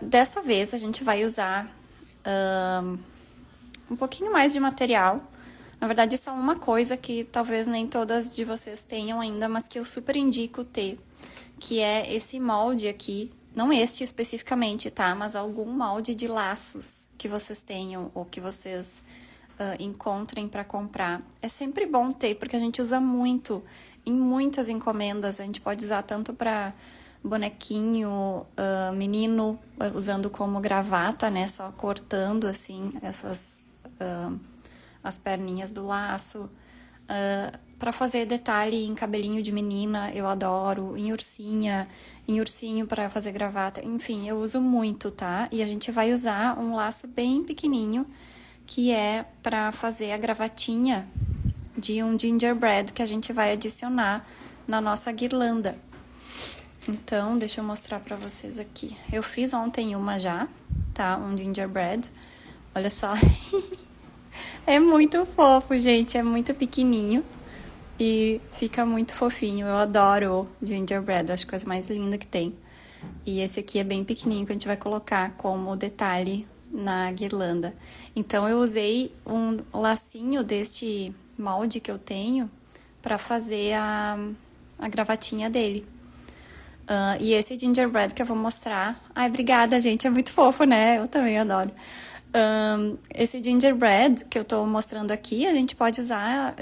Dessa vez a gente vai usar um pouquinho mais de material. Na verdade, só uma coisa que talvez nem todas de vocês tenham ainda, mas que eu super indico ter, que é esse molde aqui. Não este especificamente, tá? Mas algum molde de laços que vocês tenham ou que vocês encontrem para comprar. É sempre bom ter, porque a gente usa muito em muitas encomendas. A gente pode usar tanto para bonequinho, menino, usando como gravata, né? Só cortando assim as perninhas do laço. Para fazer detalhe em cabelinho de menina, eu adoro. Em ursinho para fazer gravata. Enfim, eu uso muito, tá? E a gente vai usar um laço bem pequenininho, que é para fazer a gravatinha de um gingerbread que a gente vai adicionar na nossa guirlanda. Então, deixa eu mostrar pra vocês aqui. Eu fiz ontem uma já, tá? Um gingerbread. Olha só. É muito fofo, gente. É muito pequenininho e fica muito fofinho. Eu adoro o gingerbread. Acho que é a coisa mais linda que tem. E esse aqui é bem pequenininho que a gente vai colocar como detalhe na guirlanda. Então, eu usei um lacinho deste molde que eu tenho pra fazer a gravatinha dele. E esse gingerbread que eu vou mostrar... Ai, obrigada, gente. É muito fofo, né? Eu também adoro. Esse gingerbread que eu tô mostrando aqui, a gente pode usar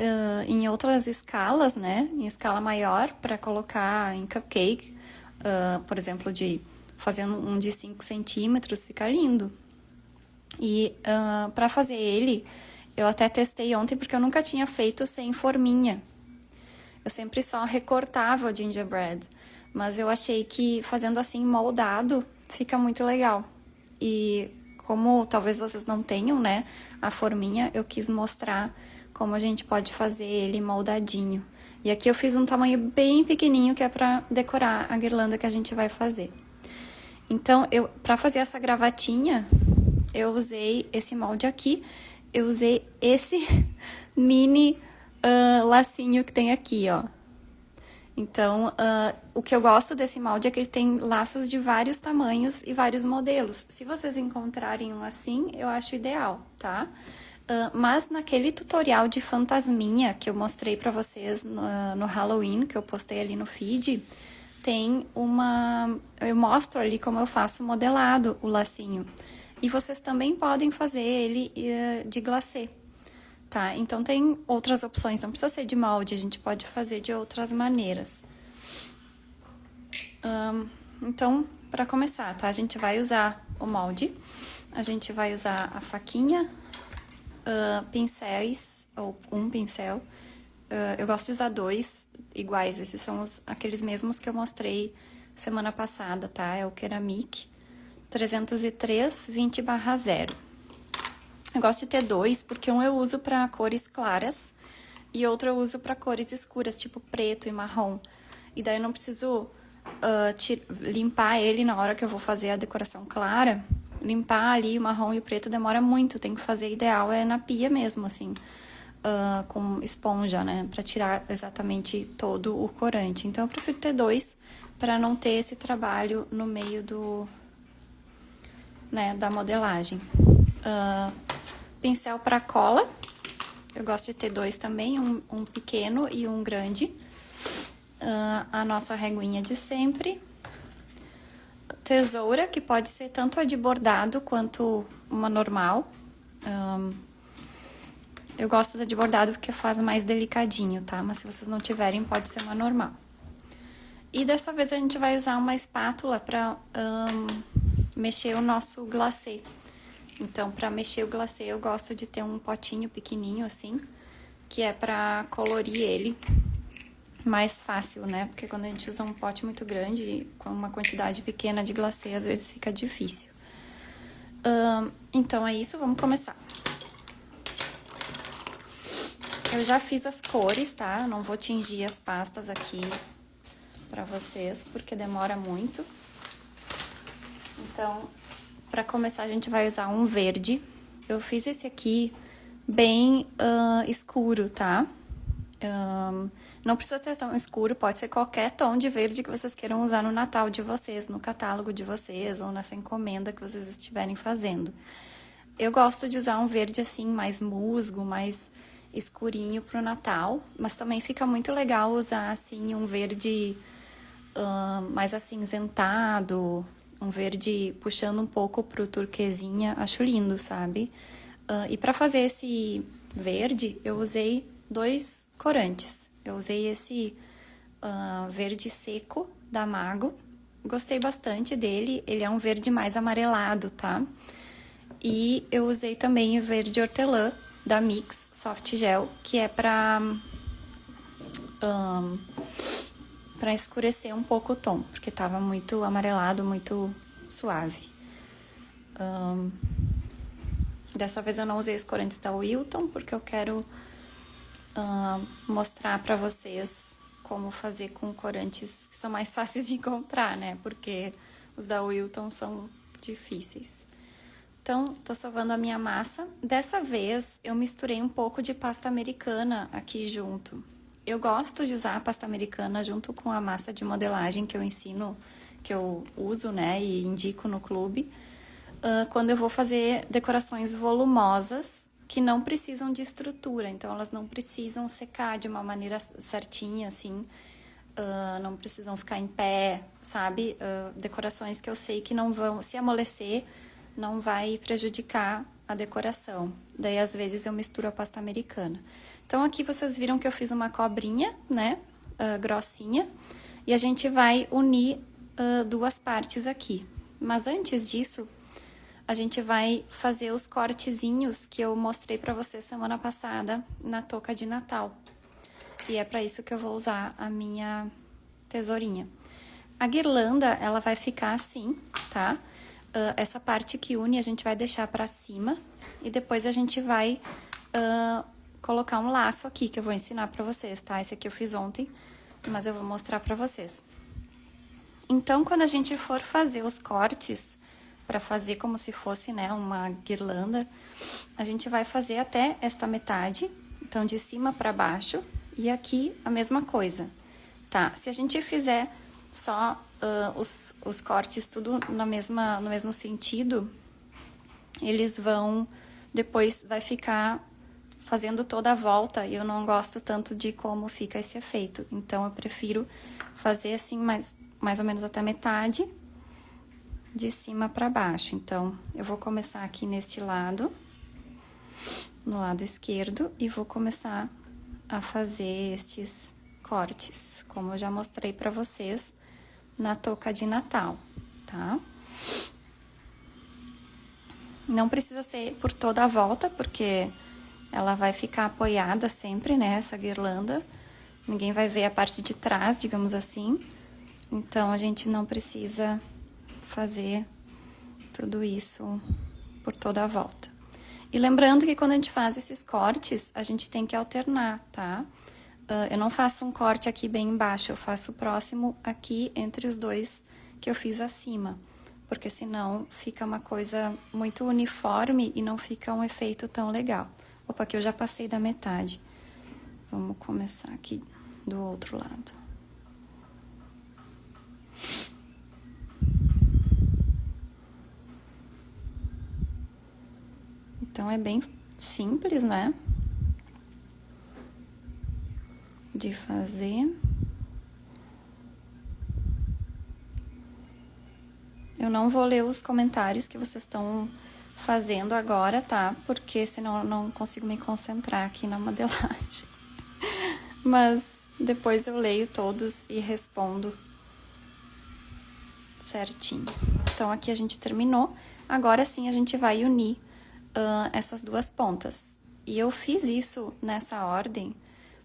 em outras escalas, né? Em escala maior, para colocar em cupcake. Por exemplo, fazendo um de 5 centímetros, fica lindo. E para fazer ele, eu até testei ontem, porque eu nunca tinha feito sem forminha. Eu sempre só recortava o gingerbread, mas eu achei que fazendo assim moldado fica muito legal. E como talvez vocês não tenham, né, a forminha, eu quis mostrar como a gente pode fazer ele moldadinho. E aqui eu fiz um tamanho bem pequenininho, que é pra decorar a guirlanda que a gente vai fazer. Então, pra fazer essa gravatinha, eu usei esse molde aqui, eu usei esse mini lacinho que tem aqui, ó. Então, o que eu gosto desse molde é que ele tem laços de vários tamanhos e vários modelos. Se vocês encontrarem um assim, eu acho ideal, tá? Mas naquele tutorial de fantasminha que eu mostrei pra vocês no Halloween, que eu postei ali no feed, tem eu mostro ali como eu faço modelado o lacinho. E vocês também podem fazer ele de glacê. Tá? Então, tem outras opções, não precisa ser de molde, a gente pode fazer de outras maneiras. Então, para começar, tá? A gente vai usar o molde, a gente vai usar a faquinha, pincéis, ou um pincel. Eu gosto de usar 2 iguais, esses são aqueles mesmos que eu mostrei semana passada, tá? É o Ceramic 303 20/0. Eu gosto de ter 2, porque um eu uso para cores claras e outro eu uso para cores escuras, tipo preto e marrom. E daí eu não preciso limpar ele na hora que eu vou fazer a decoração clara. Limpar ali o marrom e o preto demora muito, tem que fazer, ideal é na pia mesmo, assim, com esponja, né? Pra tirar exatamente todo o corante. Então eu prefiro ter 2 para não ter esse trabalho no meio da modelagem. Pincel para cola, eu gosto de ter 2 também, um pequeno e um grande. A nossa reguinha de sempre. Tesoura, que pode ser tanto a de bordado quanto uma normal. Eu gosto da de bordado porque faz mais delicadinho, tá? Mas se vocês não tiverem, pode ser uma normal. E dessa vez a gente vai usar uma espátula para mexer o nosso glacê. Então, pra mexer o glacê, eu gosto de ter um potinho pequenininho, assim, que é pra colorir ele mais fácil, né? Porque quando a gente usa um pote muito grande, com uma quantidade pequena de glacê, às vezes fica difícil. Então, é isso, vamos começar. Eu já fiz as cores, tá? Eu não vou tingir as pastas aqui pra vocês, porque demora muito. Então, para começar, a gente vai usar um verde. Eu fiz esse aqui bem escuro, tá? Não precisa ser tão escuro, pode ser qualquer tom de verde que vocês queiram usar no Natal de vocês, no catálogo de vocês ou nessa encomenda que vocês estiverem fazendo. Eu gosto de usar um verde assim, mais musgo, mais escurinho pro Natal, mas também fica muito legal usar assim um verde mais acinzentado, um verde puxando um pouco pro turquesinha, acho lindo, sabe? E para fazer esse verde, eu usei 2 corantes. Eu usei esse verde seco da Mago, gostei bastante dele, ele é um verde mais amarelado, tá? E eu usei também o verde hortelã da Mix Soft Gel, que é pra escurecer um pouco o tom, porque tava muito amarelado, muito suave. Dessa vez eu não usei os corantes da Wilton, porque eu quero mostrar pra vocês como fazer com corantes que são mais fáceis de encontrar, né? Porque os da Wilton são difíceis. Então, tô sovando a minha massa. Dessa vez, eu misturei um pouco de pasta americana aqui junto. Eu gosto de usar a pasta americana junto com a massa de modelagem que eu ensino, que eu uso, né, e indico no clube, quando eu vou fazer decorações volumosas que não precisam de estrutura. Então, elas não precisam secar de uma maneira certinha, assim, não precisam ficar em pé, sabe? Decorações que eu sei que não vão se amolecer, não vai prejudicar a decoração. Daí, às vezes, eu misturo a pasta americana. Então, aqui vocês viram que eu fiz uma cobrinha, né, grossinha, e a gente vai unir 2 partes aqui. Mas antes disso, a gente vai fazer os cortezinhos que eu mostrei pra vocês semana passada na touca de Natal. E é pra isso que eu vou usar a minha tesourinha. A guirlanda, ela vai ficar assim, tá? Essa parte que une a gente vai deixar pra cima e depois a gente vai colocar um laço aqui que eu vou ensinar pra vocês, tá? Esse aqui eu fiz ontem, mas eu vou mostrar pra vocês. Então, quando a gente for fazer os cortes, pra fazer como se fosse, né, uma guirlanda, a gente vai fazer até esta metade, então de cima pra baixo, e aqui a mesma coisa, tá? Se a gente fizer só os cortes tudo no mesmo sentido, eles vão, depois vai ficar fazendo toda a volta, e eu não gosto tanto de como fica esse efeito. Então, eu prefiro fazer assim, mais ou menos até metade, de cima pra baixo. Então, eu vou começar aqui neste lado, no lado esquerdo, e vou começar a fazer estes cortes, como eu já mostrei pra vocês na touca de Natal, tá? Não precisa ser por toda a volta, porque ela vai ficar apoiada sempre, né, essa guirlanda. Ninguém vai ver a parte de trás, digamos assim. Então, a gente não precisa fazer tudo isso por toda a volta. E lembrando que quando a gente faz esses cortes, a gente tem que alternar, tá? Eu não faço um corte aqui bem embaixo, eu faço próximo aqui entre os 2 que eu fiz acima. Porque senão fica uma coisa muito uniforme e não fica um efeito tão legal. Opa, aqui eu já passei da metade. Vamos começar aqui do outro lado. Então, é bem simples, né? De fazer. Eu não vou ler os comentários que vocês estão fazendo agora, tá? Porque senão eu não consigo me concentrar aqui na modelagem. Mas depois eu leio todos e respondo certinho. Então, aqui a gente terminou. Agora sim a gente vai unir essas 2 pontas. E eu fiz isso nessa ordem,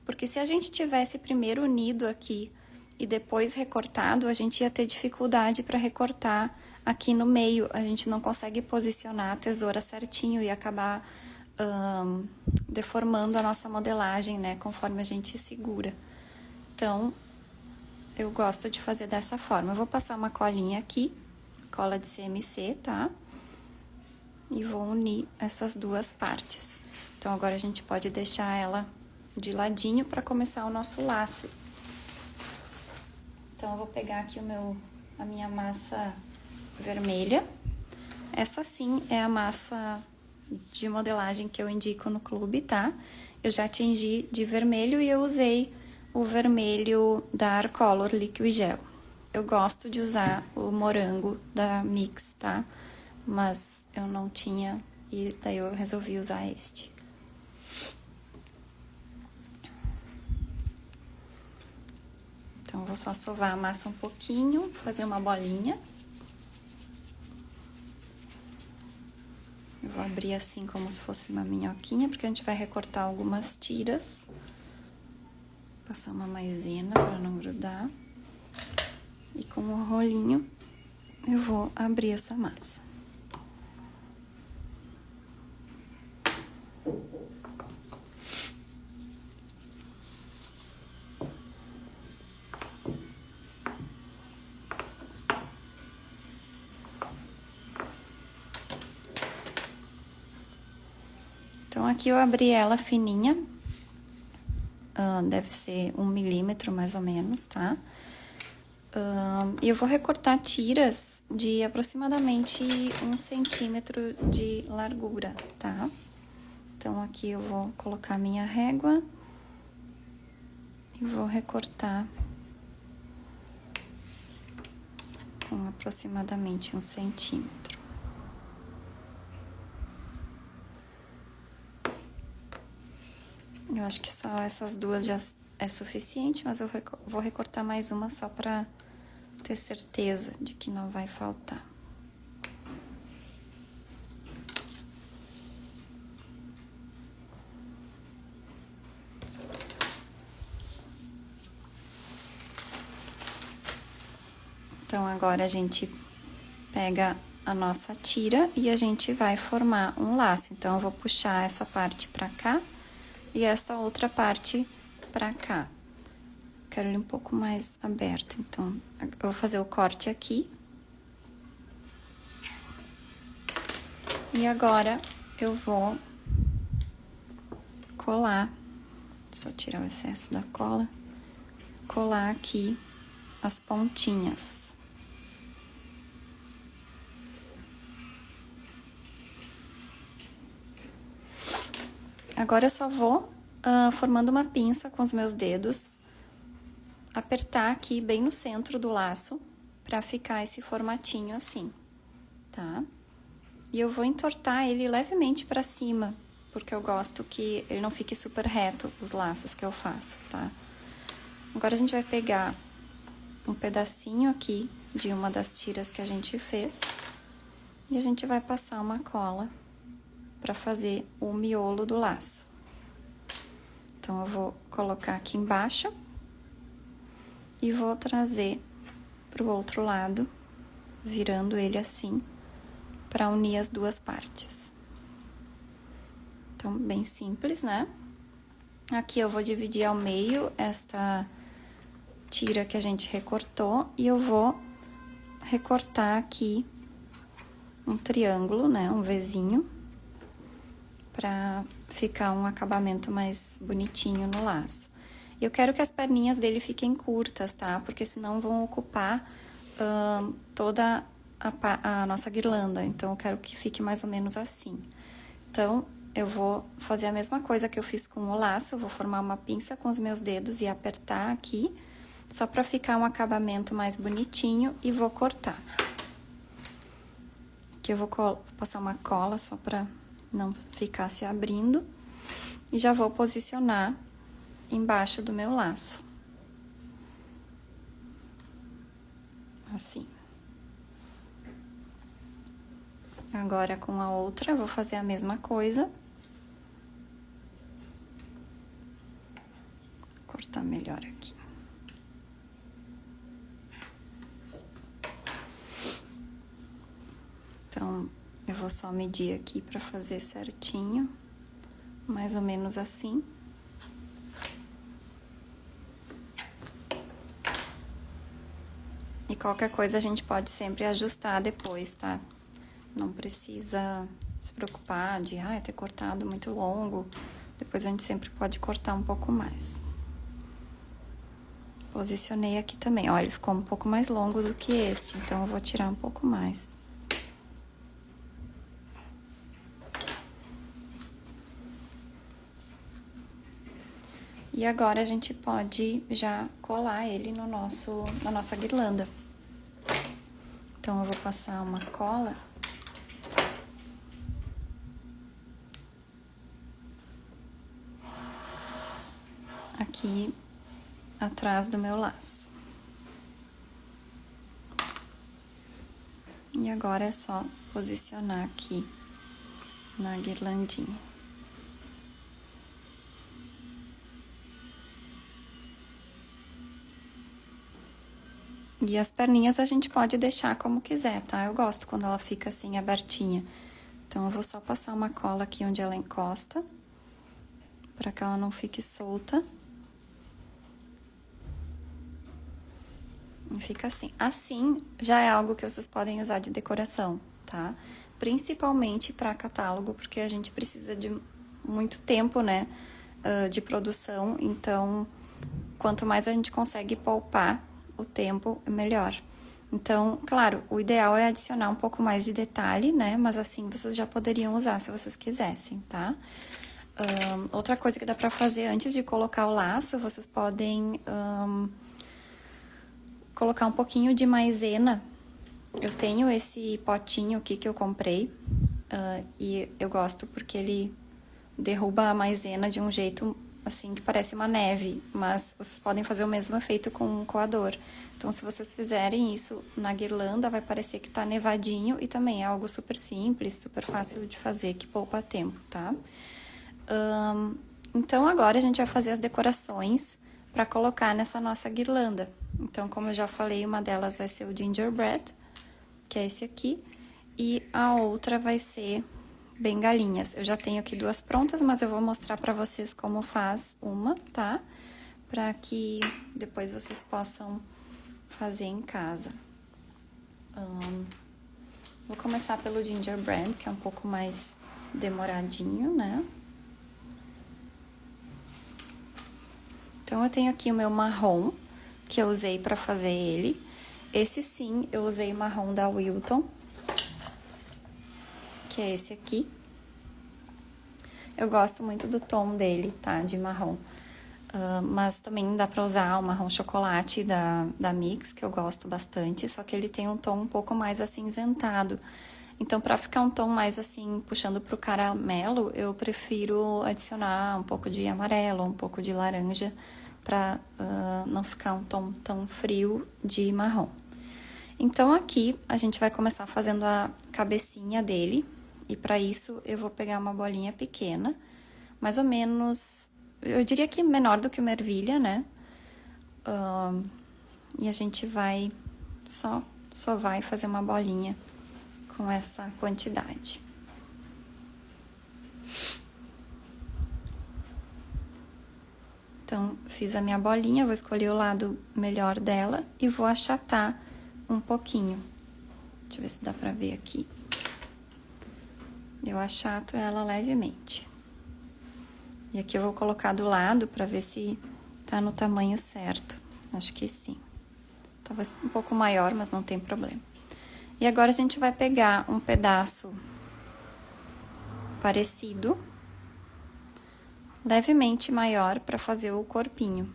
porque se a gente tivesse primeiro unido aqui e depois recortado, a gente ia ter dificuldade para recortar aqui no meio. A gente não consegue posicionar a tesoura certinho e acabar deformando a nossa modelagem, né, conforme a gente segura. Então, eu gosto de fazer dessa forma. Eu vou passar uma colinha aqui, cola de CMC, tá? E vou unir essas 2 partes. Então, agora a gente pode deixar ela de ladinho para começar o nosso laço. Então, eu vou pegar aqui a minha massa vermelha. Essa sim é a massa de modelagem que eu indico no clube, tá? Eu já tingi de vermelho e eu usei o vermelho da Arcolor Liquid Gel. Eu gosto de usar o morango da Mix, tá? Mas eu não tinha e daí eu resolvi usar este. Então, eu vou só sovar a massa um pouquinho, fazer uma bolinha. Eu vou abrir assim como se fosse uma minhoquinha, porque a gente vai recortar algumas tiras. Passar uma maisena para não grudar. E com o rolinho, eu vou abrir essa massa. Então, aqui eu abri ela fininha. Deve ser 1 milímetro, mais ou menos, tá? E eu vou recortar tiras de aproximadamente 1 centímetro de largura, tá? Então, aqui eu vou colocar minha régua e vou recortar com aproximadamente 1 centímetro. Eu acho que só essas duas já é suficiente, mas eu vou recortar mais uma só pra ter certeza de que não vai faltar. Então, agora a gente pega a nossa tira e a gente vai formar um laço. Então, eu vou puxar essa parte pra cá e essa outra parte pra cá. Quero ele um pouco mais aberto, então, eu vou fazer o corte aqui. E agora, eu vou colar, só tirar o excesso da cola, colar aqui as pontinhas. Agora, eu só vou formando uma pinça com os meus dedos, apertar aqui bem no centro do laço, pra ficar esse formatinho assim, tá? E eu vou entortar ele levemente pra cima, porque eu gosto que ele não fique super reto, os laços que eu faço, tá? Agora, a gente vai pegar um pedacinho aqui de uma das tiras que a gente fez, e a gente vai passar uma cola pra fazer o miolo do laço. Então, eu vou colocar aqui embaixo e vou trazer pro outro lado, virando ele assim, pra unir as duas partes. Então, bem simples, né? Aqui eu vou dividir ao meio esta tira que a gente recortou e eu vou recortar aqui um triângulo, né? Um Vzinho, pra ficar um acabamento mais bonitinho no laço. Eu quero que as perninhas dele fiquem curtas, tá? Porque senão vão ocupar toda a nossa guirlanda. Então, eu quero que fique mais ou menos assim. Então, eu vou fazer a mesma coisa que eu fiz com o laço. Eu vou formar uma pinça com os meus dedos e apertar aqui, só pra ficar um acabamento mais bonitinho, e vou cortar. Aqui eu vou passar uma cola só pra não ficar se abrindo. E já vou posicionar embaixo do meu laço. Assim. Agora, com a outra, eu vou fazer a mesma coisa. Vou cortar melhor aqui. Então, eu vou só medir aqui pra fazer certinho, mais ou menos assim. E qualquer coisa a gente pode sempre ajustar depois, tá? Não precisa se preocupar de ter cortado muito longo. Depois a gente sempre pode cortar um pouco mais. Posicionei aqui também. Olha, ele ficou um pouco mais longo do que este, então eu vou tirar um pouco mais. E agora a gente pode já colar ele no na nossa guirlanda. Então, eu vou passar uma cola. Aqui atrás do meu laço. E agora é só posicionar aqui na guirlandinha. E as perninhas a gente pode deixar como quiser, tá? Eu gosto quando ela fica assim, abertinha. Então, eu vou só passar uma cola aqui onde ela encosta, pra que ela não fique solta. E fica assim. Assim, já é algo que vocês podem usar de decoração, tá? Principalmente pra catálogo, porque a gente precisa de muito tempo, né, de produção. Então, quanto mais a gente consegue poupar o tempo, melhor. Então, claro, o ideal é adicionar um pouco mais de detalhe, né? Mas assim, vocês já poderiam usar se vocês quisessem, tá? Outra coisa que dá pra fazer antes de colocar o laço, vocês podem colocar um pouquinho de maisena. Eu tenho esse potinho aqui que eu comprei, e eu gosto porque ele derruba a maisena de um jeito assim que parece uma neve, mas vocês podem fazer o mesmo efeito com um coador. Então, se vocês fizerem isso na guirlanda, vai parecer que tá nevadinho e também é algo super simples, super fácil de fazer, que poupa tempo, tá? Então, agora a gente vai fazer as decorações para colocar nessa nossa guirlanda. Então, como eu já falei, uma delas vai ser o gingerbread, que é esse aqui, e a outra vai ser bengalinhas. Eu já tenho aqui duas prontas, mas eu vou mostrar pra vocês como faz uma, tá? Pra que depois vocês possam fazer em casa. Vou começar pelo gingerbread, que é um pouco mais demoradinho, né? Então, eu tenho aqui o meu marrom, que eu usei pra fazer ele. Esse sim, eu usei marrom da Wilton, que é esse aqui. Eu gosto muito do tom dele, tá? De marrom. Mas também dá pra usar o marrom chocolate da Mix, que eu gosto bastante, só que ele tem um tom um pouco mais acinzentado. Então, pra ficar um tom mais assim, puxando pro caramelo, eu prefiro adicionar um pouco de amarelo, um pouco de laranja, pra não ficar um tom tão frio de marrom. Então, aqui a gente vai começar fazendo a cabecinha dele. E pra isso, eu vou pegar uma bolinha pequena, mais ou menos, eu diria que menor do que uma ervilha, né? E a gente vai, só vai fazer uma bolinha com essa quantidade. Então, fiz a minha bolinha, vou escolher o lado melhor dela e vou achatar um pouquinho. Deixa eu ver se dá pra ver aqui. Eu achato ela levemente. E aqui eu vou colocar do lado pra ver se tá no tamanho certo. Acho que sim. Tava um pouco maior, mas não tem problema. E agora a gente vai pegar um pedaço parecido, levemente maior, pra fazer o corpinho.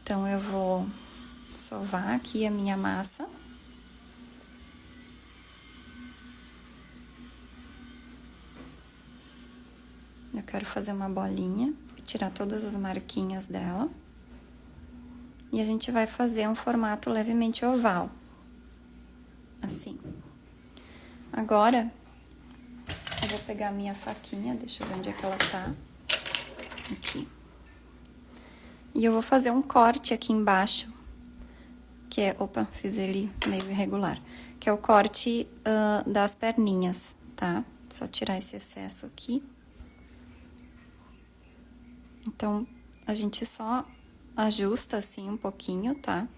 Então, eu vou sovar aqui a minha massa. Eu quero fazer uma bolinha e tirar todas as marquinhas dela. E a gente vai fazer um formato levemente oval. Assim. Agora, eu vou pegar a minha faquinha, deixa eu ver onde é que ela tá. Aqui. E eu vou fazer um corte aqui embaixo, que é... Opa, fiz ele meio irregular. Que é o corte das perninhas, tá? Só tirar esse excesso aqui. Então, a gente só ajusta assim um pouquinho, tá?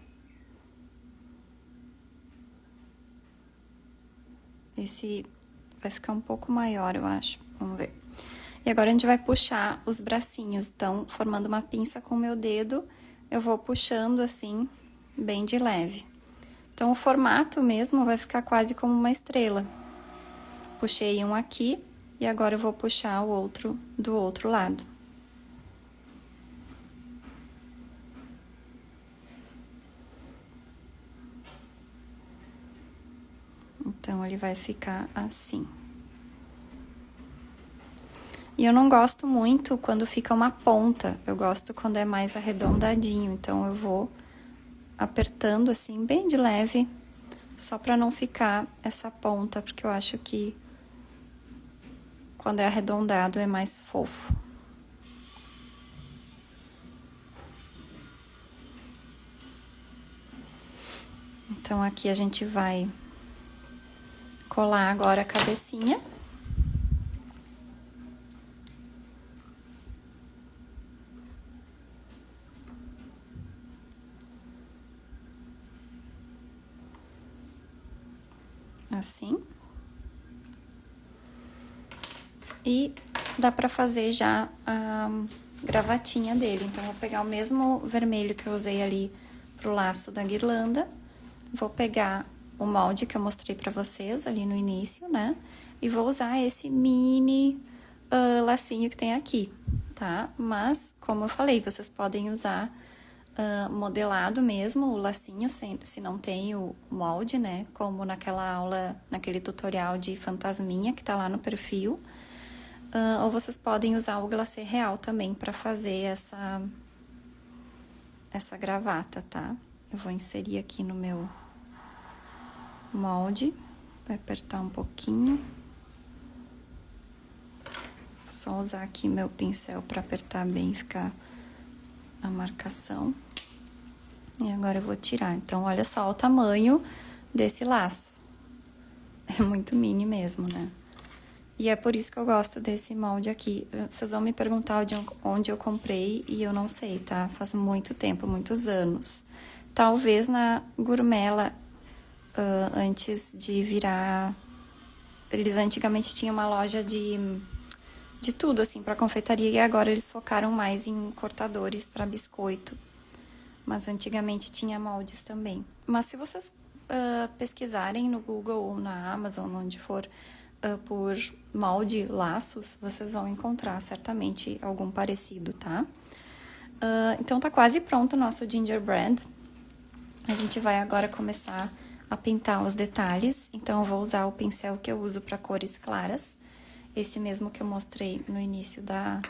Esse vai ficar um pouco maior, eu acho. Vamos ver. E agora a gente vai puxar os bracinhos, então, formando uma pinça com o meu dedo, eu vou puxando assim, bem de leve. Então, o formato mesmo vai ficar quase como uma estrela. Puxei um aqui e agora eu vou puxar o outro do outro lado. Então, ele vai ficar assim. E eu não gosto muito quando fica uma ponta, eu gosto quando é mais arredondadinho. Então, eu vou apertando assim, bem de leve, só pra não ficar essa ponta, porque eu acho que quando é arredondado é mais fofo. Então, aqui a gente vai colar agora a cabecinha. Assim. E dá pra fazer já a gravatinha dele. Então, vou pegar o mesmo vermelho que eu usei ali pro laço da guirlanda. Vou pegar o molde que eu mostrei pra vocês ali no início, né? E vou usar esse mini lacinho que tem aqui, tá? Mas, como eu falei, vocês podem usar modelado mesmo, o lacinho, se não tem o molde, né? Como naquela aula, naquele tutorial de fantasminha que tá lá no perfil. Ou vocês podem usar o glacê real também pra fazer essa gravata, tá? Eu vou inserir aqui no meu molde, vai apertar um pouquinho. Só usar aqui meu pincel pra apertar bem, ficar a marcação. E agora eu vou tirar. Então, olha só o tamanho desse laço. É muito mini mesmo, né? E é por isso que eu gosto desse molde aqui. Vocês vão me perguntar onde eu comprei e eu não sei, tá? Faz muito tempo, muitos anos. Talvez na Gourmela, antes de virar... Eles antigamente tinham uma loja de tudo, assim, pra confeitaria. E agora eles focaram mais em cortadores pra biscoito. Mas antigamente tinha moldes também. Mas se vocês pesquisarem no Google ou na Amazon, onde for... por molde laços, vocês vão encontrar certamente algum parecido, tá? Então, tá quase pronto o nosso gingerbread. A gente vai agora começar a pintar os detalhes. Então, eu vou usar o pincel que eu uso para cores claras. Esse mesmo que eu mostrei no início da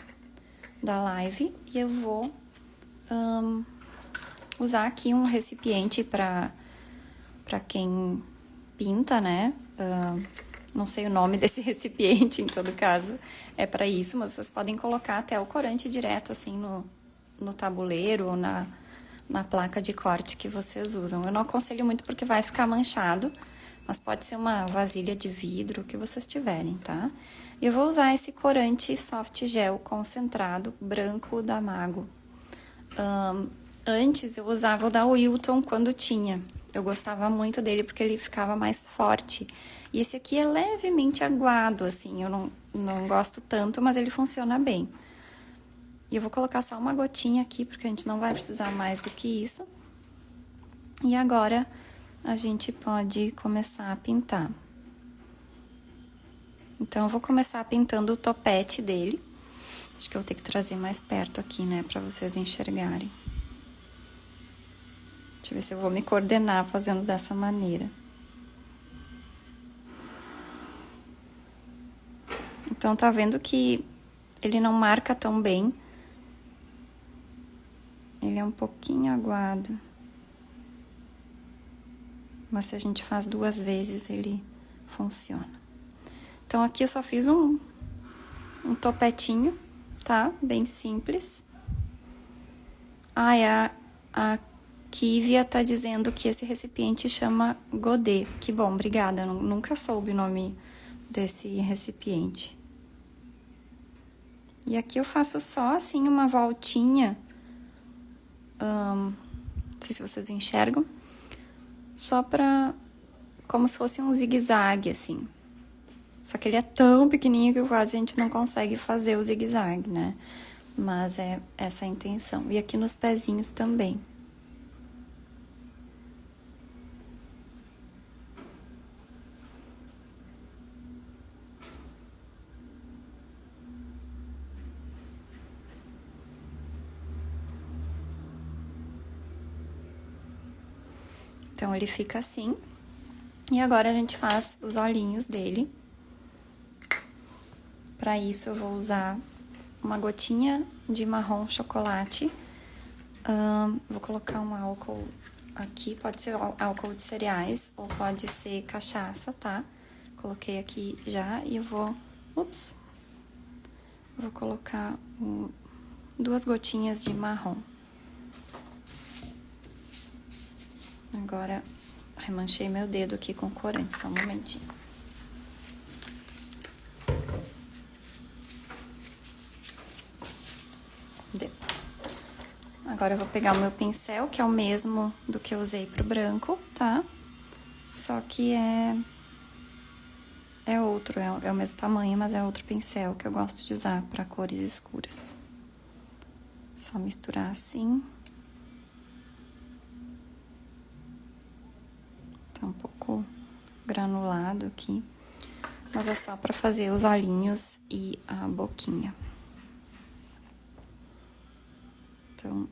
live. E eu vou usar aqui um recipiente para quem pinta, né? Não sei o nome desse recipiente, em todo caso, é para isso, mas vocês podem colocar até o corante direto, assim, no tabuleiro ou na placa de corte que vocês usam. Eu não aconselho muito porque vai ficar manchado, mas pode ser uma vasilha de vidro, o que vocês tiverem, tá? Eu vou usar esse corante soft gel concentrado branco da Mago. Antes eu usava o da Wilton quando tinha. Eu gostava muito dele porque ele ficava mais forte. E esse aqui é levemente aguado, assim, eu não gosto tanto, mas ele funciona bem. E eu vou colocar só uma gotinha aqui, porque a gente não vai precisar mais do que isso. E agora, a gente pode começar a pintar. Então, eu vou começar pintando o topete dele. Acho que eu vou ter que trazer mais perto aqui, né, pra vocês enxergarem. Deixa eu ver se eu vou me coordenar fazendo dessa maneira. Então, tá vendo que ele não marca tão bem. Ele é um pouquinho aguado. Mas se a gente faz 2 vezes, ele funciona. Então, aqui eu só fiz um topetinho, tá? Bem simples. A Kivia tá dizendo que esse recipiente chama Godet. Que bom, obrigada. Eu nunca soube o nome desse recipiente. E aqui eu faço só, assim, uma voltinha. Não sei se vocês enxergam. Só pra... como se fosse um zigue-zague, assim. Só que ele é tão pequenininho que quase a gente não consegue fazer o zigue-zague, né? Mas é essa a intenção. E aqui nos pezinhos também. Então, ele fica assim. E agora a gente faz os olhinhos dele. Para isso, eu vou usar uma gotinha de marrom chocolate. Vou colocar um álcool aqui, pode ser álcool de cereais ou pode ser cachaça, tá? Coloquei aqui já e eu vou... Vou colocar 2 gotinhas de marrom. Agora, remanchei meu dedo aqui com corante, só um momentinho. Deu. Agora eu vou pegar o meu pincel, que é o mesmo do que eu usei pro branco, tá? Só que é outro, é o mesmo tamanho, mas é outro pincel que eu gosto de usar pra cores escuras. Só misturar assim. Tá um pouco granulado aqui, mas é só pra fazer os olhinhos e a boquinha. Então...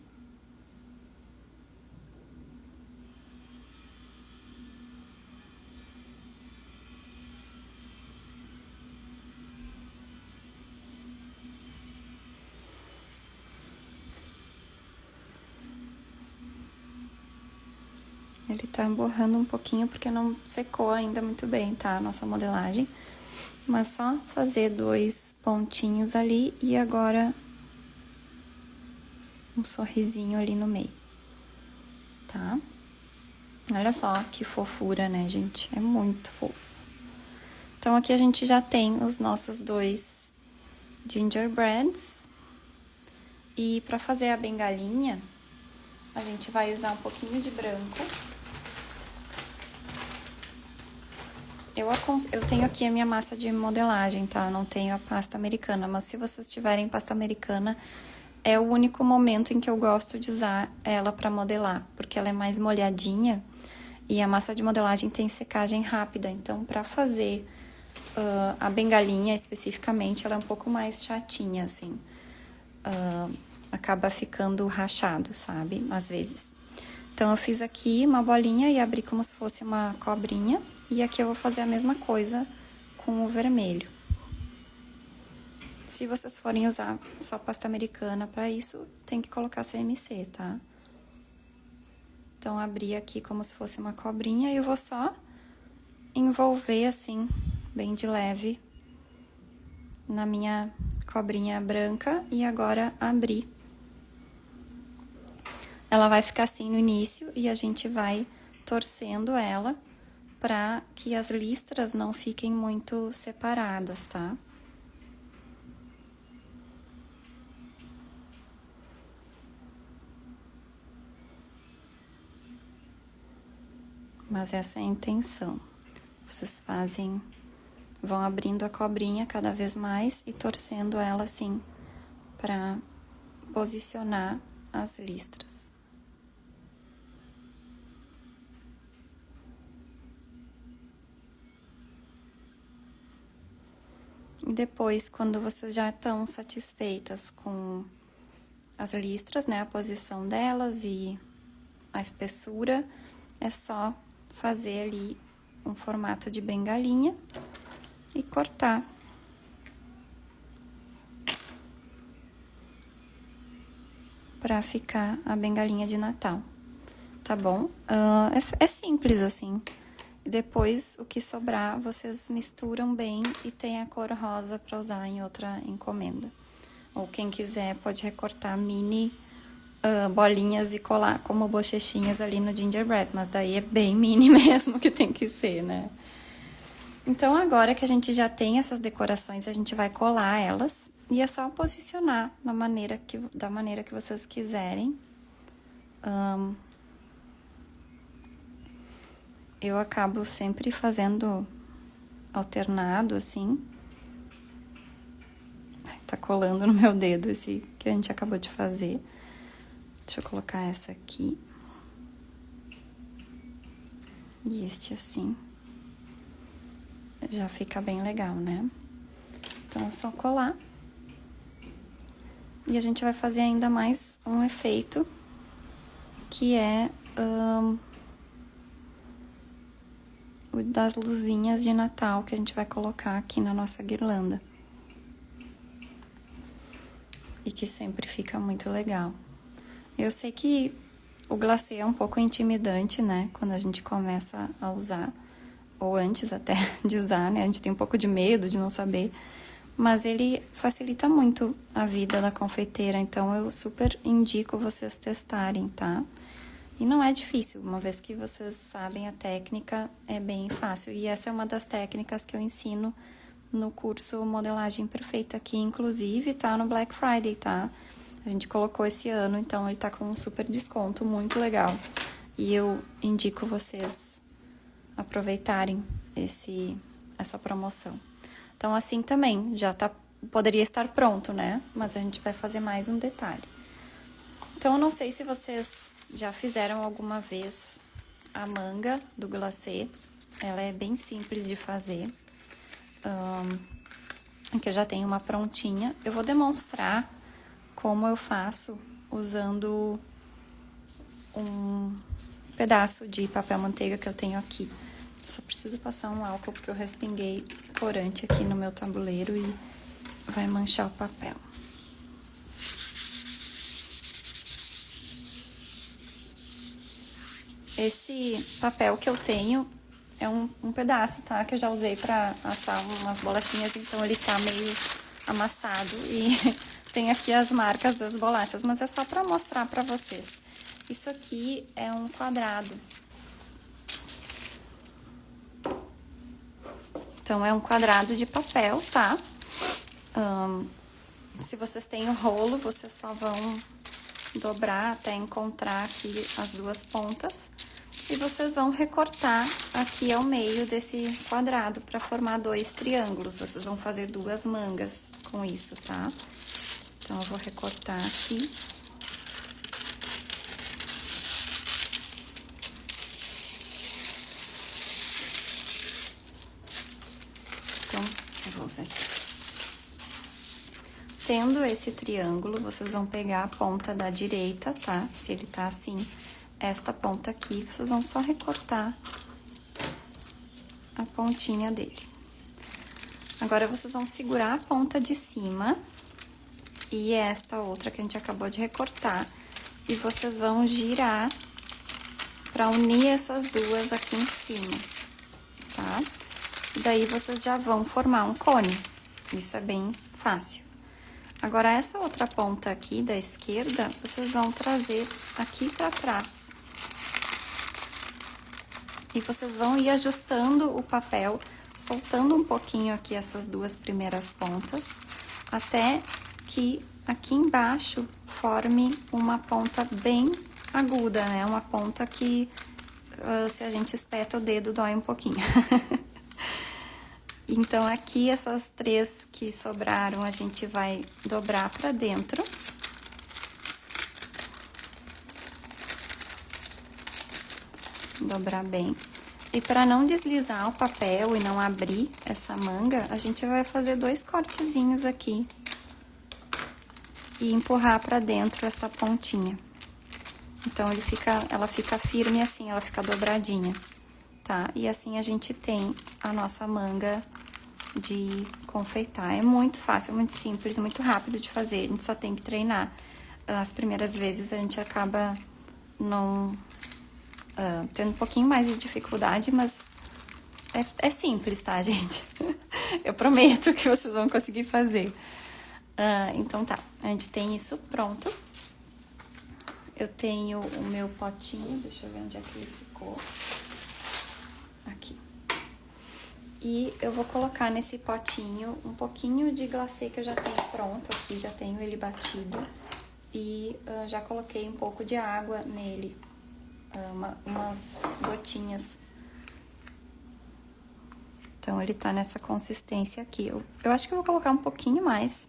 Ele tá borrando um pouquinho porque não secou ainda muito bem, tá? A nossa modelagem. Mas só fazer 2 pontinhos ali e agora um sorrisinho ali no meio, tá? Olha só que fofura, né, gente? É muito fofo. Então, aqui a gente já tem os nossos 2 gingerbreads. E pra fazer a bengalinha, a gente vai usar um pouquinho de branco. Eu tenho aqui a minha massa de modelagem, tá? Eu não tenho a pasta americana, mas se vocês tiverem pasta americana, é o único momento em que eu gosto de usar ela pra modelar, porque ela é mais molhadinha e a massa de modelagem tem secagem rápida. Então, pra fazer a bengalinha especificamente, ela é um pouco mais chatinha, assim. Acaba ficando rachado, sabe? Às vezes. Então, eu fiz aqui uma bolinha e abri como se fosse uma cobrinha. E aqui eu vou fazer a mesma coisa com o vermelho. Se vocês forem usar só pasta americana pra isso, tem que colocar CMC, tá? Então, abri aqui como se fosse uma cobrinha e eu vou só envolver assim, bem de leve, na minha cobrinha branca e agora abrir. Ela vai ficar assim no início e a gente vai torcendo ela para que as listras não fiquem muito separadas, tá? Mas essa é a intenção. Vocês vão abrindo a cobrinha cada vez mais e torcendo ela assim para posicionar as listras. E depois, quando vocês já estão satisfeitas com as listras, né, a posição delas e a espessura, é só fazer ali um formato de bengalinha e cortar. Pra ficar a bengalinha de Natal, tá bom? É simples assim. Depois, o que sobrar, vocês misturam bem e tem a cor rosa pra usar em outra encomenda. Ou quem quiser pode recortar mini bolinhas e colar como bochechinhas ali no gingerbread, mas daí é bem mini mesmo que tem que ser, né? Então, agora que a gente já tem essas decorações, a gente vai colar elas e é só posicionar da maneira que vocês quiserem. Eu acabo sempre fazendo alternado, assim. Tá colando no meu dedo esse que a gente acabou de fazer. Deixa eu colocar essa aqui. E este assim. Já fica bem legal, né? Então, é só colar. E a gente vai fazer ainda mais um efeito, que é o das luzinhas de Natal que a gente vai colocar aqui na nossa guirlanda. E que sempre fica muito legal. Eu sei que o glacê é um pouco intimidante, né? Quando a gente começa a usar, ou antes até de usar, né? A gente tem um pouco de medo de não saber. Mas ele facilita muito a vida da confeiteira, então eu super indico vocês testarem, tá? E não é difícil, uma vez que vocês sabem a técnica, é bem fácil. E essa é uma das técnicas que eu ensino no curso Modelagem Perfeita, que inclusive tá no Black Friday, tá? A gente colocou esse ano, então ele tá com um super desconto muito legal. E eu indico vocês aproveitarem essa promoção. Então, assim também, poderia estar pronto, né? Mas a gente vai fazer mais um detalhe. Então, eu não sei se vocês já fizeram alguma vez a manga do glacê. Ela é bem simples de fazer. Aqui eu já tenho uma prontinha. Eu vou demonstrar como eu faço usando um pedaço de papel manteiga que eu tenho aqui. Só preciso passar um álcool porque eu respinguei corante aqui no meu tabuleiro e vai manchar o papel. Esse papel que eu tenho é um pedaço, tá? Que eu já usei pra assar umas bolachinhas, então ele tá meio amassado e tem aqui as marcas das bolachas, mas é só pra mostrar pra vocês. Isso aqui é um quadrado. Então, é um quadrado de papel, tá? Se vocês têm o rolo, vocês só vão dobrar até encontrar aqui as duas pontas. E vocês vão recortar aqui ao meio desse quadrado para formar dois triângulos. Vocês vão fazer duas mangas com isso, tá? Então, eu vou recortar aqui. Então, eu vou usar esse. Tendo esse triângulo, vocês vão pegar a ponta da direita, tá? Se ele tá assim, esta ponta aqui, vocês vão só recortar a pontinha dele. Agora, vocês vão segurar a ponta de cima e esta outra que a gente acabou de recortar. E vocês vão girar pra unir essas duas aqui em cima, tá? E daí, vocês já vão formar um cone. Isso é bem fácil. Agora, essa outra ponta aqui da esquerda, vocês vão trazer aqui pra trás. E vocês vão ir ajustando o papel, soltando um pouquinho aqui essas duas primeiras pontas, até que aqui embaixo forme uma ponta bem aguda, né? Uma ponta que, se a gente espeta o dedo, dói um pouquinho. Então, aqui, essas três que sobraram, a gente vai dobrar pra dentro. Dobrar bem. E pra não deslizar o papel e não abrir essa manga, a gente vai fazer dois cortezinhos aqui. E empurrar pra dentro essa pontinha. Então, ela fica firme assim, ela fica dobradinha, tá? E assim a gente tem a nossa manga de confeitar. É muito fácil, muito simples, muito rápido de fazer. A gente só tem que treinar. As primeiras vezes a gente acaba não tendo um pouquinho mais de dificuldade, mas é simples, tá, gente? Eu prometo que vocês vão conseguir fazer. Então tá, a gente tem isso pronto. Eu tenho o meu potinho, deixa eu ver onde é que ele ficou. Aqui. E eu vou colocar nesse potinho um pouquinho de glacê que eu já tenho pronto aqui, já tenho ele batido. E já coloquei um pouco de água nele, umas gotinhas. Então, ele tá nessa consistência aqui. Eu acho que eu vou colocar um pouquinho mais,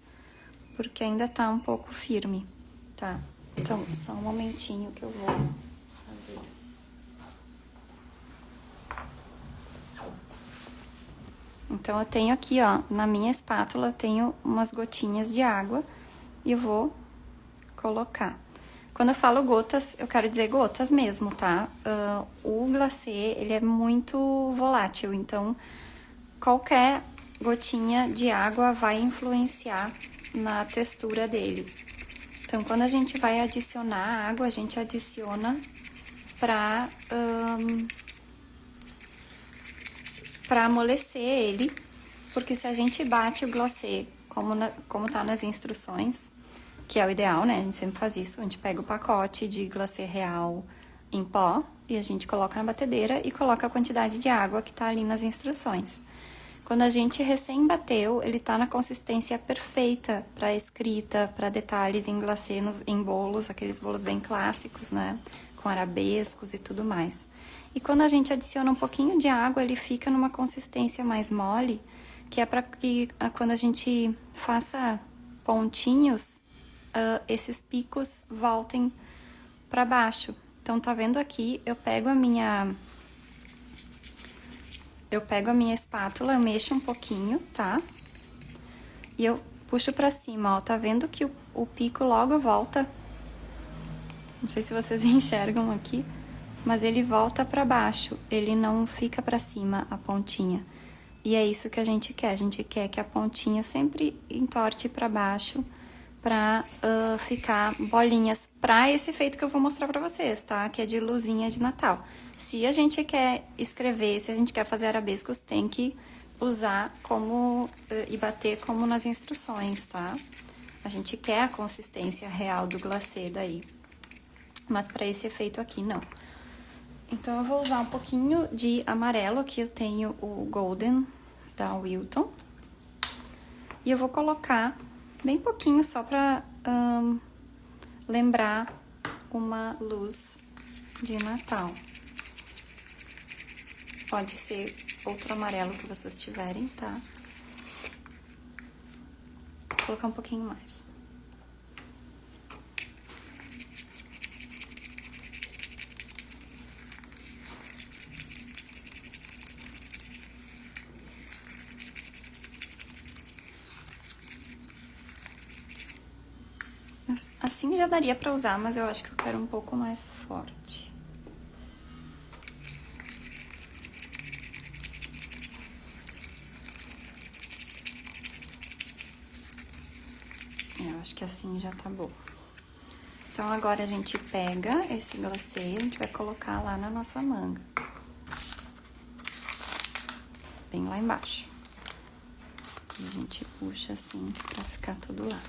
porque ainda tá um pouco firme, tá? Então, só um momentinho que eu vou fazer isso. Então, eu tenho aqui, ó, na minha espátula, eu tenho umas gotinhas de água e eu vou colocar. Quando eu falo gotas, eu quero dizer gotas mesmo, tá? O glacê, ele é muito volátil, então qualquer gotinha de água vai influenciar na textura dele. Então, quando a gente vai adicionar água, a gente adiciona pra amolecer ele, porque se a gente bate o glacê como tá nas instruções, que é o ideal, né? A gente sempre faz isso, a gente pega o pacote de glacê real em pó e a gente coloca na batedeira e coloca a quantidade de água que tá ali nas instruções. Quando a gente recém bateu, ele tá na consistência perfeita para escrita, para detalhes em glacê, em bolos, aqueles bolos bem clássicos, né? Com arabescos e tudo mais. E quando a gente adiciona um pouquinho de água, ele fica numa consistência mais mole, que é para que quando a gente faça pontinhos, esses picos voltem para baixo. Então, tá vendo aqui? Eu pego a minha espátula, eu mexo um pouquinho, tá? E eu puxo pra cima, ó. Tá vendo que o pico logo volta? Não sei se vocês enxergam aqui, mas ele volta pra baixo. Ele não fica pra cima, a pontinha. E é isso que a gente quer. A gente quer que a pontinha sempre entorte pra baixo, pra ficar bolinhas, pra esse efeito que eu vou mostrar pra vocês, tá? Que é de luzinha de Natal. Se a gente quer escrever, se a gente quer fazer arabescos, tem que usar como e bater como nas instruções, tá? A gente quer a consistência real do glacê daí, mas pra esse efeito aqui, não. Então, eu vou usar um pouquinho de amarelo, aqui eu tenho o Golden da Wilton, e eu vou colocar bem pouquinho, só pra lembrar uma luz de Natal. Pode ser outro amarelo que vocês tiverem, tá? Vou colocar um pouquinho mais. Assim já daria pra usar, mas eu acho que eu quero um pouco mais forte. Eu acho que assim já tá bom. Então, agora a gente pega esse glacê e a gente vai colocar lá na nossa manga. Bem lá embaixo. E a gente puxa assim pra ficar tudo lá.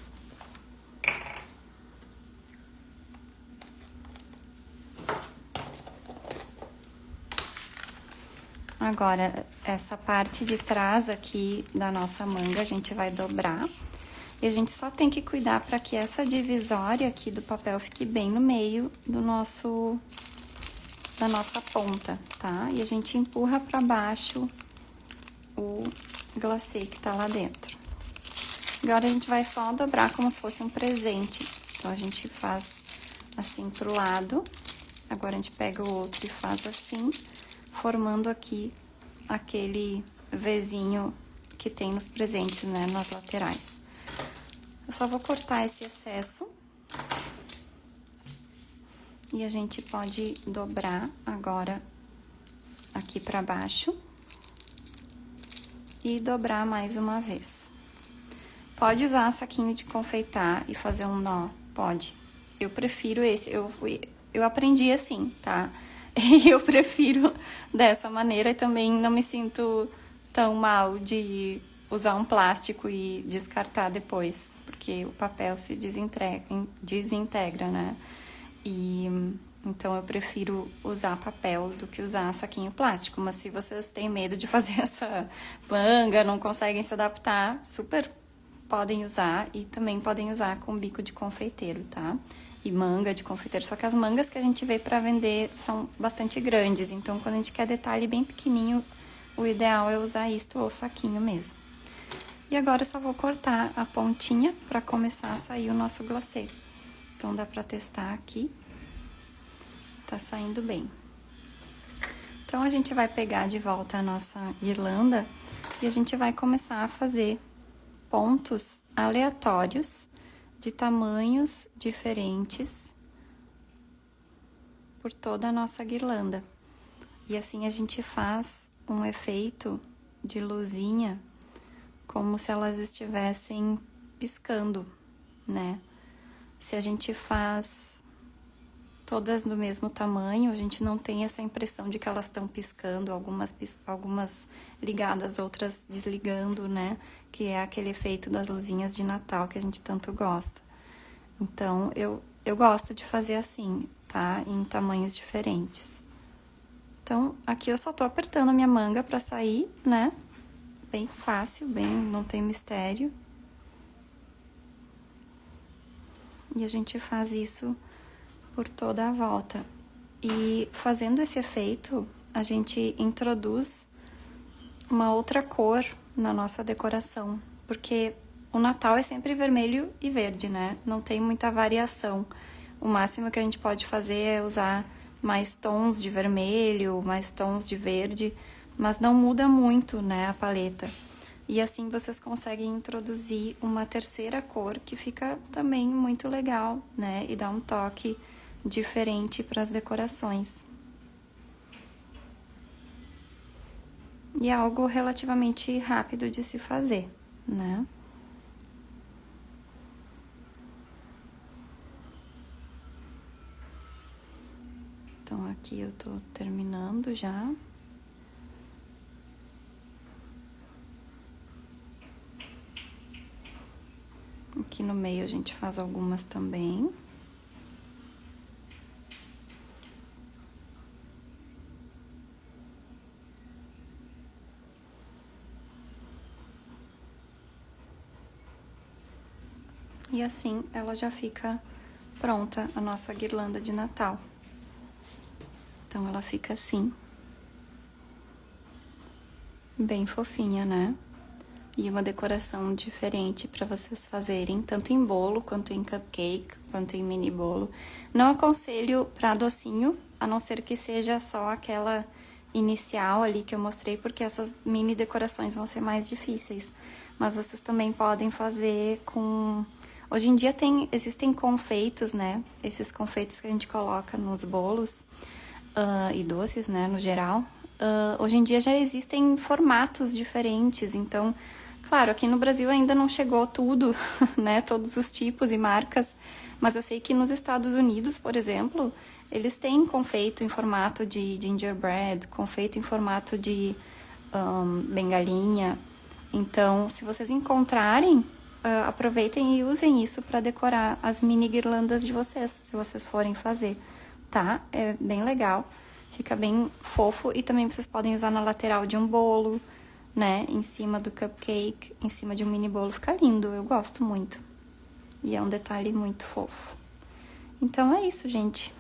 Agora, essa parte de trás aqui da nossa manga, a gente vai dobrar. E a gente só tem que cuidar para que essa divisória aqui do papel fique bem no meio da nossa ponta, tá? E a gente empurra para baixo o glacê que tá lá dentro. Agora, a gente vai só dobrar como se fosse um presente. Então, a gente faz assim pro lado. Agora, a gente pega o outro e faz assim, formando aqui aquele Vzinho que tem nos presentes, né, nas laterais. Eu só vou cortar esse excesso. E a gente pode dobrar agora aqui pra baixo. E dobrar mais uma vez. Pode usar saquinho de confeitar e fazer um nó, pode. Eu prefiro esse, eu aprendi assim, tá? E eu prefiro dessa maneira e também não me sinto tão mal de usar um plástico e descartar depois, porque o papel se desintegra, né? E então eu prefiro usar papel do que usar saquinho plástico. Mas se vocês têm medo de fazer essa manga, não conseguem se adaptar, super podem usar e também podem usar com bico de confeiteiro, tá? E manga de confeiteiro, só que as mangas que a gente vê pra vender são bastante grandes, então quando a gente quer detalhe bem pequenininho, o ideal é usar isto ou saquinho mesmo. E agora eu só vou cortar a pontinha para começar a sair o nosso glacê. Então, dá pra testar aqui. Tá saindo bem. Então, a gente vai pegar de volta a nossa guirlanda e a gente vai começar a fazer pontos aleatórios de tamanhos diferentes por toda a nossa guirlanda. E assim a gente faz um efeito de luzinha como se elas estivessem piscando, né? Se a gente faz todas do mesmo tamanho, a gente não tem essa impressão de que elas estão piscando, algumas ligadas, outras desligando, né? Que é aquele efeito das luzinhas de Natal que a gente tanto gosta. Então, eu gosto de fazer assim, tá? Em tamanhos diferentes. Então, aqui eu só tô apertando a minha manga pra sair, né? Bem fácil, não tem mistério. E a gente faz isso por toda a volta. E fazendo esse efeito, a gente introduz uma outra cor na nossa decoração, porque o Natal é sempre vermelho e verde, né? Não tem muita variação. O máximo que a gente pode fazer é usar mais tons de vermelho, mais tons de verde, mas não muda muito, né, a paleta. E assim vocês conseguem introduzir uma terceira cor que fica também muito legal, né? E dá um toque diferente para as decorações. E é algo relativamente rápido de se fazer, né? Então, aqui eu tô terminando já. Aqui no meio a gente faz algumas também. E assim ela já fica pronta, a nossa guirlanda de Natal. Então, ela fica assim. Bem fofinha, né? E uma decoração diferente para vocês fazerem, tanto em bolo, quanto em cupcake, quanto em mini bolo. Não aconselho para docinho, a não ser que seja só aquela inicial ali que eu mostrei, porque essas mini decorações vão ser mais difíceis. Mas vocês também podem fazer com... Hoje em dia existem confeitos, né? Esses confeitos que a gente coloca nos bolos e doces, né, no geral. Hoje em dia já existem formatos diferentes, então, claro, aqui no Brasil ainda não chegou tudo, né, todos os tipos e marcas, mas eu sei que nos Estados Unidos, por exemplo, eles têm confeito em formato de gingerbread, confeito em formato de bengalinha. Então, se vocês encontrarem, aproveitem e usem isso para decorar as mini guirlandas de vocês, se vocês forem fazer, tá? É bem legal. Fica bem fofo e também vocês podem usar na lateral de um bolo, né? Em cima do cupcake, em cima de um mini bolo. Fica lindo, eu gosto muito. E é um detalhe muito fofo. Então é isso, gente.